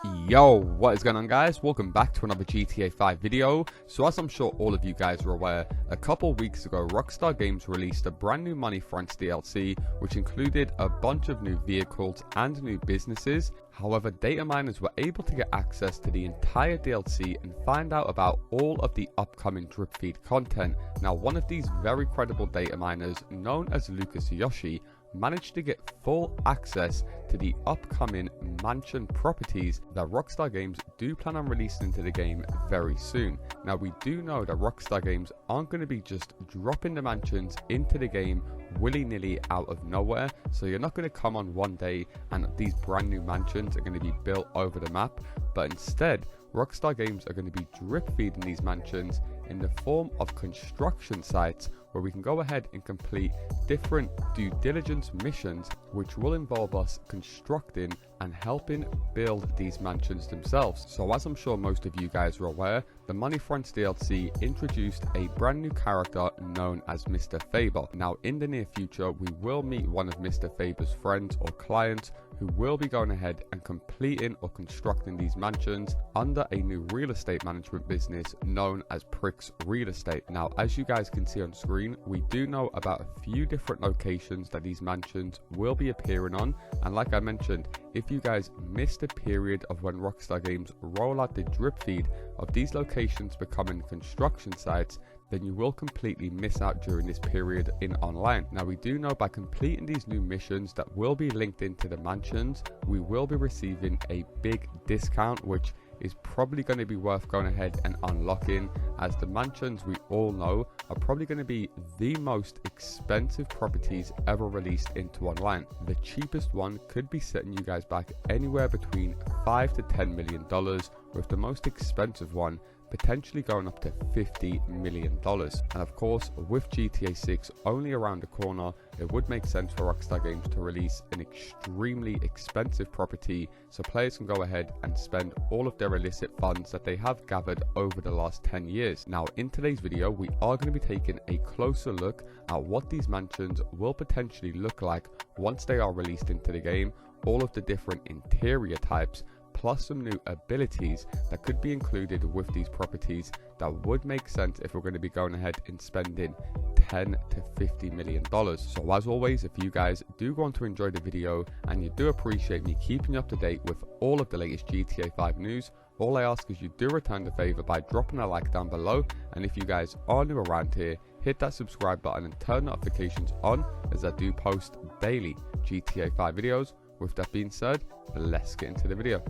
Yo, what is going on, guys? Welcome back to another GTA 5 video. So as I'm sure all of you guys are aware, a couple weeks ago Rockstar Games released a brand new money fronts DLC which included a bunch of new vehicles and new businesses. However, data miners were able to get access to the entire DLC and find out about all of the upcoming drip feed content. Now, one of these very credible data miners, known as Lucas Yoshi, managed to get full access to the upcoming mansion properties that Rockstar Games do plan on releasing into the game very soon. Now, we do know that Rockstar Games aren't going to be just dropping the mansions into the game willy-nilly out of nowhere, so you're not going to come on one day and these brand new mansions are going to be built over the map, but instead Rockstar Games are going to be drip feeding these mansions in the form of construction sites where we can go ahead and complete different due diligence missions which will involve us constructing and helping build these mansions themselves. So as I'm sure most of you guys are aware, the Money Fronts DLC introduced a brand new character known as Mr. Faber. Now, in the near future we will meet one of Mr. Faber's friends or clients who will be going ahead and completing or constructing these mansions under a new real estate management business known as Pricks Real Estate. Now, as you guys can see on screen, we do know about a few different locations that these mansions will be appearing on, and like I mentioned, if you guys missed the period of when Rockstar Games roll out the drip feed of these locations becoming construction sites, then you will completely miss out during this period in online. Now, we do know by completing these new missions that will be linked into the mansions, we will be receiving a big discount, which is probably going to be worth going ahead and unlocking, as the mansions, we all know, are probably going to be the most expensive properties ever released into online. The cheapest one could be setting you guys back anywhere between $5 to $10 million, with the most expensive one potentially going up to $50 million. And of course, with GTA 6 only around the corner, it would make sense for Rockstar Games to release an extremely expensive property so players can go ahead and spend all of their illicit funds that they have gathered over the last 10 years. Now, in today's video, we are going to be taking a closer look at what these mansions will potentially look like once they are released into the game, all of the different interior types, plus some new abilities that could be included with these properties that would make sense if we're going to be going ahead and spending $10 to $50 million. So as always, if you guys do want to enjoy the video and you do appreciate me keeping you up to date with all of the latest GTA 5 news, all I ask is you do return the favor by dropping a like down below, and if you guys are new around here, hit that subscribe button and turn notifications on, as I do post daily GTA 5 videos. With that being said, let's get into the video.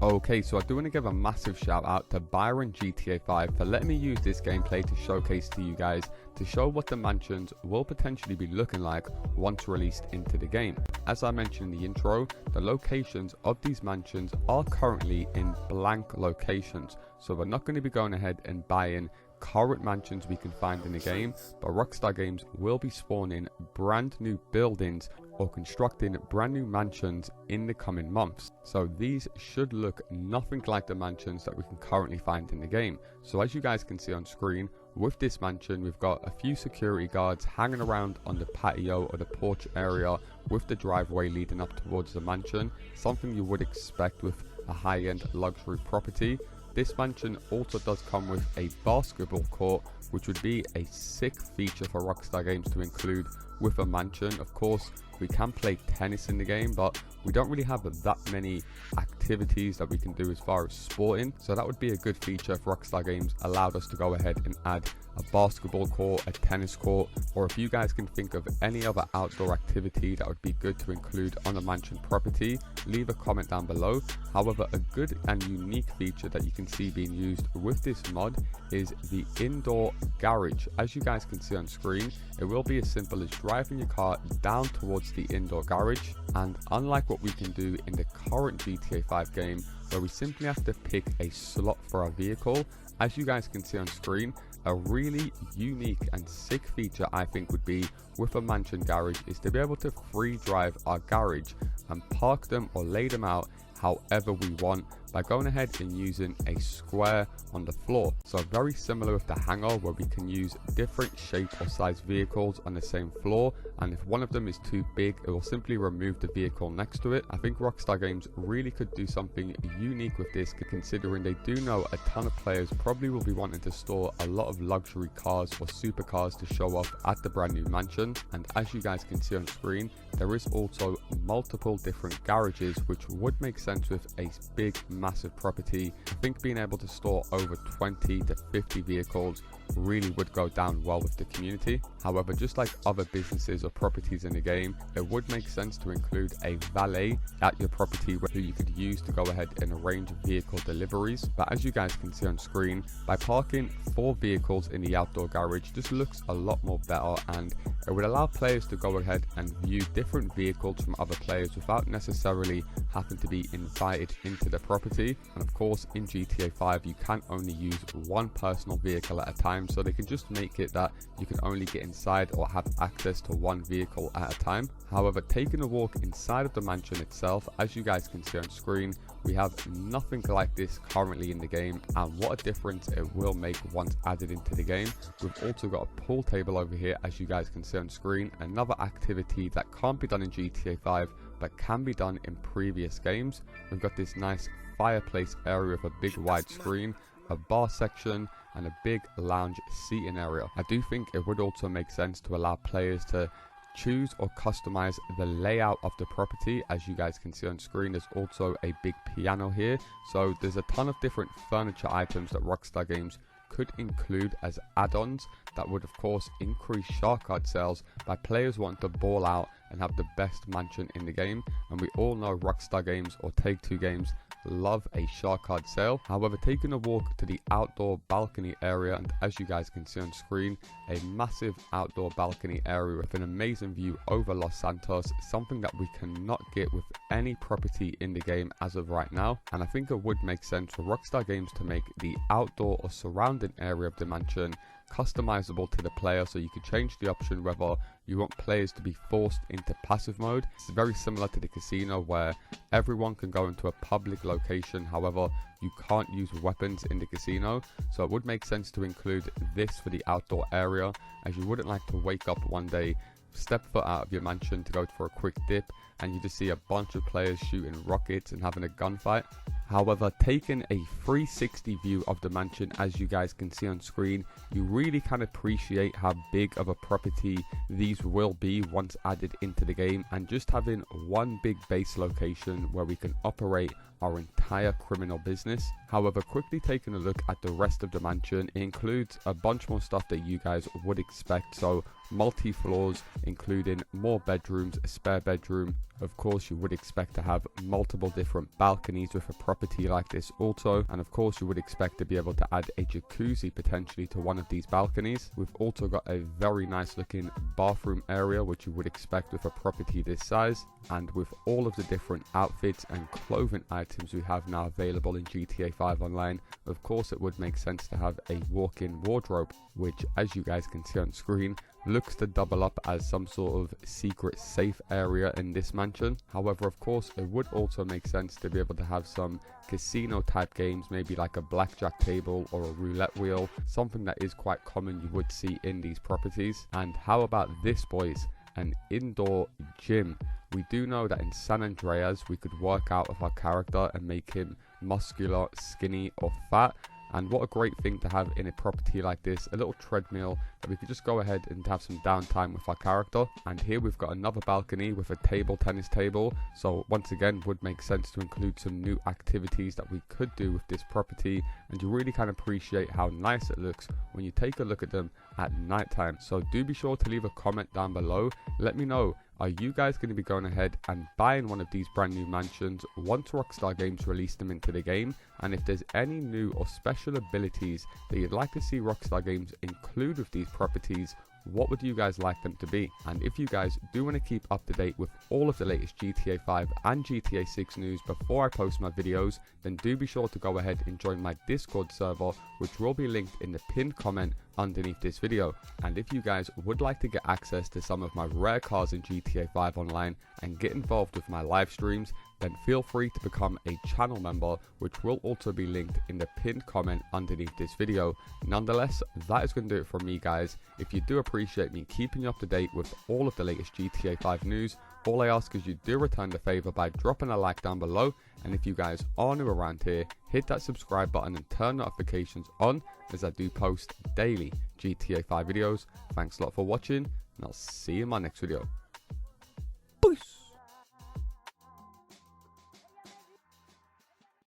Okay, so I do want to give a massive shout out to Byron GTA 5 for letting me use this gameplay to showcase to you guys, to show what the mansions will potentially be looking like once released into the game. As I mentioned in the intro, the locations of these mansions are currently in blank locations, so we're not going to be going ahead and buying current mansions we can find in the game, but Rockstar Games will be spawning brand new buildings or constructing brand new mansions in the coming months. So these should look nothing like the mansions that we can currently find in the game. So as you guys can see on screen, with this mansion we've got a few security guards hanging around on the patio or the porch area with the driveway leading up towards the mansion, something you would expect with a high-end luxury property. This mansion also does come with a basketball court, which would be a sick feature for Rockstar Games to include with a mansion. Of course, we can play tennis in the game, but we don't really have that many activities that we can do as far as sporting, so that would be a good feature if Rockstar Games allowed us to go ahead and add a basketball court, a tennis court, or if you guys can think of any other outdoor activity that would be good to include on a mansion property, leave a comment down below. However, a good and unique feature that you can see being used with this mod is the indoor garage. As you guys can see on screen, it will be as simple as driving your car down towards the indoor garage, and unlike what we can do in the current GTA 5 game where we simply have to pick a slot for our vehicle, as you guys can see on screen, a really unique and sick feature I think would be with a mansion garage is to be able to free drive our garage and park them or lay them out however we want, by going ahead and using a square on the floor. So very similar with the hangar, where we can use different shape or size vehicles on the same floor, and if one of them is too big, it will simply remove the vehicle next to it. I think Rockstar Games really could do something unique with this, considering they do know a ton of players probably will be wanting to store a lot of luxury cars or supercars to show off at the brand new mansion. And as you guys can see on screen, there is also multiple different garages, which would make sense with a big massive property. I think being able to store over 20 to 50 vehicles really would go down well with the community. However, just like other businesses or properties in the game, it would make sense to include a valet at your property who you could use to go ahead and arrange vehicle deliveries. But as you guys can see on screen, by parking 4 vehicles in the outdoor garage just looks a lot more better, and it would allow players to go ahead and view different vehicles from other players without necessarily having to be invited into the property. And of course, in GTA 5 you can only use one personal vehicle at a time, so they can just make it that you can only get inside or have access to one vehicle at a time. However, taking a walk inside of the mansion itself, as you guys can see on screen, we have nothing like this currently in the game, and what a difference it will make once added into the game. We've also got a pool table over here, as you guys can see on screen, another activity that can't be done in GTA 5 but can be done in previous games. We've got this nice fireplace area with a big wide screen, a bar section, and a big lounge seating area. I do think it would also make sense to allow players to choose or customize the layout of the property. As you guys can see on screen, there's also a big piano here, so there's a ton of different furniture items that Rockstar Games could include as add-ons that would of course increase shark card sales by players wanting to ball out and have the best mansion in the game. And we all know Rockstar Games or Take-Two Games love a shark card sale. However, taking a walk to the outdoor balcony area, and as you guys can see on screen, a massive outdoor balcony area with an amazing view over Los Santos, something that we cannot get with any property in the game as of right now. And I think it would make sense for Rockstar Games to make the outdoor or surrounding area of the mansion customizable to the player, so you could change the option whether you want players to be forced into passive mode. It's very similar to the casino where everyone can go into a public location, however you can't use weapons in the casino. So it would make sense to include this for the outdoor area, as you wouldn't like to wake up one day, step foot out of your mansion to go for a quick dip, and you just see a bunch of players shooting rockets and having a gunfight. However, taking a 360 view of the mansion, as you guys can see on screen, you really can appreciate how big of a property these will be once added into the game, and just having one big base location where we can operate our entire criminal business. However, quickly taking a look at the rest of the mansion, it includes a bunch more stuff that you guys would expect. So multi-floors, including more bedrooms, a spare bedroom. Of course, you would expect to have multiple different balconies with a property like this also, and of course you would expect to be able to add a jacuzzi potentially to one of these balconies. We've also got a very nice looking bathroom area, which you would expect with a property this size, and with all of the different outfits and clothing items we have now available in GTA 5 Online, of course it would make sense to have a walk-in wardrobe, which, as you guys can see on screen, looks to double up as some sort of secret safe area in this mansion. However, of course, it would also make sense to be able to have some casino type games, maybe like a blackjack table or a roulette wheel, something that is quite common you would see in these properties. And how about this, boys? An indoor gym. We do know that in San Andreas we could work out with our character and make him muscular, skinny or fat. And what a great thing to have in a property like this, a little treadmill that we could just go ahead and have some downtime with our character. And here we've got another balcony with a tennis table. So once again, would make sense to include some new activities that we could do with this property. And you really can appreciate how nice it looks when you take a look at them at nighttime. So do be sure to leave a comment down below. Let me know, are you guys going to be going ahead and buying one of these brand new mansions once Rockstar Games release them into the game? And if there's any new or special abilities that you'd like to see Rockstar Games include with these properties, what would you guys like them to be? And if you guys do want to keep up to date with all of the latest GTA 5 and GTA 6 news before I post my videos, then do be sure to go ahead and join my Discord server, which will be linked in the pinned comment underneath this video. And if you guys would like to get access to some of my rare cars in GTA 5 Online and get involved with my live streams, then feel free to become a channel member, which will also be linked in the pinned comment underneath this video. Nonetheless, that is going to do it from me, guys. If you do appreciate me keeping you up to date with all of the latest GTA 5 news, all I ask is you do return the favor by dropping a like down below, and if you guys are new around here, hit that subscribe button and turn notifications on, as I do post daily GTA 5 videos. Thanks a lot for watching, and I'll see you in my next video.